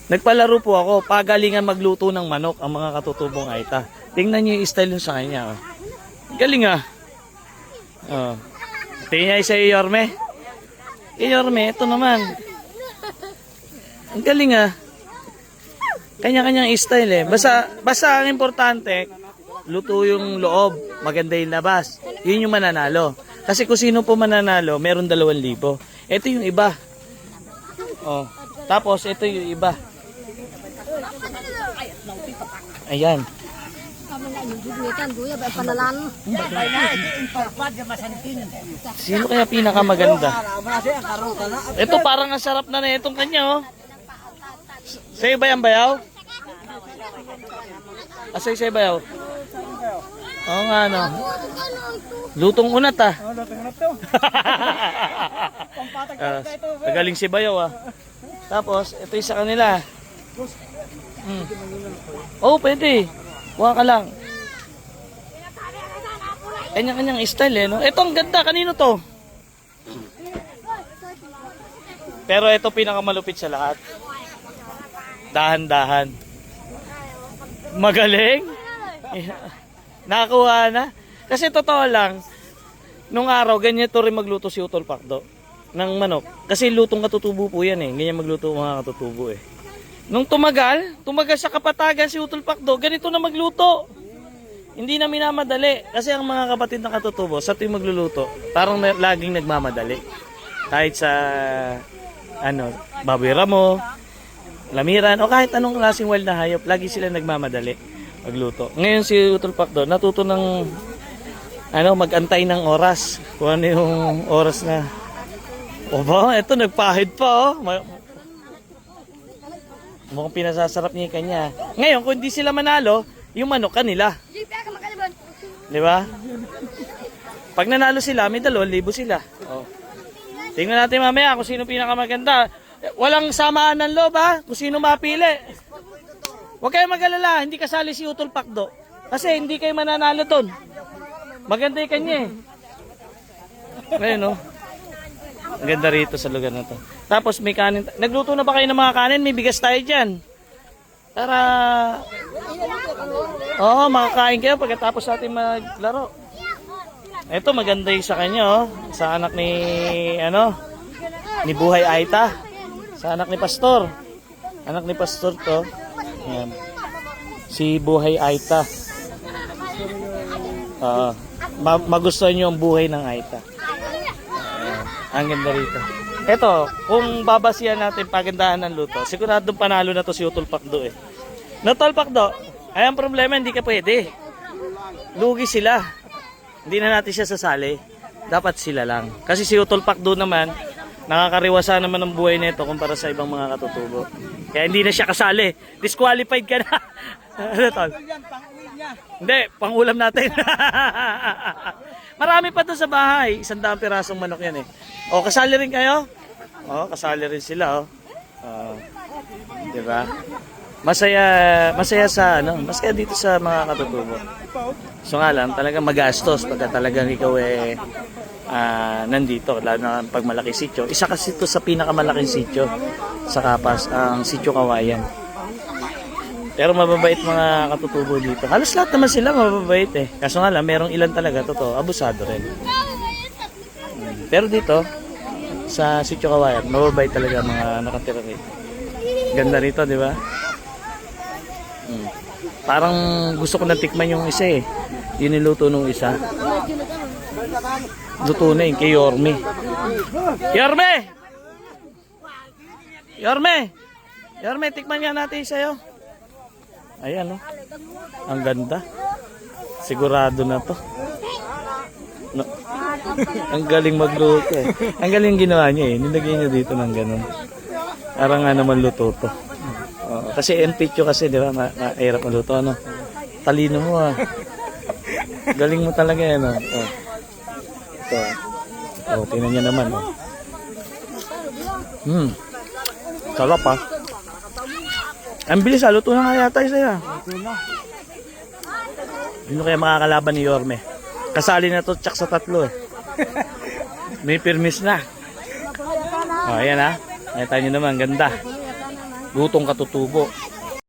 Nagpalaro po ako, pagalingan magluto ng manok ang mga katutubong Aita. Tingnan niyo yung style yun sa kanya. Oh. Galing ah. Oh. Tingnan niya sa Yorme. Yorme, ito naman. Ang galing ah. Kanya-kanyang style eh. Basta ang importante, luto yung loob, maganda yung labas. Yun yung mananalo. Kasi kung sino po mananalo, meron 2,000. Ito yung iba. Oh. Tapos ito yung iba. Ayan. Sino kaya pinakamaganda? Ito parang ang sarap na itong kanya oh. Sa'yo ba yan bayaw? Sa'yo bayaw? Oo nga no. Lutong unat ah. Magaling si bayaw ah. Tapos ito yung sa kanila. Oh pwede. Kuha ka lang. Kanya-kanyang style eh no. Ito ang ganda. Kanino to? Pero ito pinakamalupit sa lahat. Dahan-dahan. Magaling. Nakakuha na. Kasi totoo lang, nung araw, ganyan to rin magluto si Utol Pakdo ng manok. Kasi lutong katutubo po yan eh. Ganyan magluto mga katutubo eh. Nung tumagal sa kapatagan si Utol Pakdo, ganito na magluto. Hindi na minamadali. Kasi ang mga kapatid ng katutubo, sa tuwing magluluto, parang laging nagmamadali. Kahit sa, baboy ramo, lamiran, o kahit anong klaseng wild na hayop, lagi sila nagmamadali magluto. Ngayon si Utol Pakdo, natuto ng, magantay ng oras. Kung ano yung oras na, ito nagpahid pa oh. Mukhang pinasasarap niya yung kanya. Ngayon, kung hindi sila manalo, yung manok kanila. Di ba? Pag nanalo sila, may 2,000 sila. Oh. Tingnan natin mamaya kung sino pinakamaganda. Walang samaan ng loob ha, kung sino mapili. Huwag kayong mag-alala, hindi kasali si Utol Pakdo. Kasi hindi kayo mananalo doon. Maganda yung kanya eh. Ngayon no. Ang ganda rito sa lugar na to. Tapos may kanin. Nagluto na ba kayo ng mga kanin? May bigas tayo dyan. Para makakain kayo pagkatapos natin maglaro. Ito maganda yung sa kanya oh. Sa anak ni ni Buhay Aita. Sa anak ni Pastor. Anak ni Pastor to. Ayan. Si Buhay Aita. Magustuhan nyo ang buhay ng Aita. Ang ganda rito. Ito, kung babasihan natin pagandahan ng luto, siguradong panalo na to si Utol Pakdo eh. No, Utol Pakdo, ay ang problema hindi ka pwede. Lugi sila. Hindi na natin siya sasali. Dapat sila lang. Kasi si Utol Pakdo naman, nakakariwasa naman ng buhay nito kumpara sa ibang mga katutubo. Kaya hindi na siya kasali. Disqualified ka na. Ano tol? Hindi, pang-ulam natin. Marami pa doon sa bahay. 100 pirasong manok yan eh. O, kasali rin kayo? O, kasali rin sila oh. Diba? Masaya sa masaya dito sa mga katutubo. So nga lang, talagang magastos pagka talagang ikaw nandito, lalo na pag malaki sityo. Isa kasi ito sa pinakamalaking sityo sa Kapas, ang Sitio Kawayan. Pero mababait mga katutubo dito. Halos lahat naman sila mababait eh. Kaso nga lang, merong ilan talaga, totoo, abusado rin. Pero dito, sa Sitio Kawayan, mababait talaga mga nakatira rito. Ganda rito, di ba? Parang gusto ko na tikman yung isa eh. Yun niluto nung isa. Luto na yun kay Yorme. Yorme! Yorme! Yorme, tikman nga natin sa'yo. Ayan oh. Ang ganda. Sigurado na to. No. Ang galing magluto eh. Ang galing ginawa niya eh. Nilagay niya dito ng ganun. Parang nga naman luto to. Kasi NPQ kasi di ba? Mahirap maluto ano. Talino mo ah. Galing mo talaga yan oh. Ito. Tingnan niya naman oh. Sarap ah. Ang bilis ah. Luto na nga yata isa. Hindi kaya makakalaban ni Yorme. Kasali na to tsak sa 3 eh. May permis na. Ayan ah. Nakita nyo naman. Ganda. Lutong katutubo.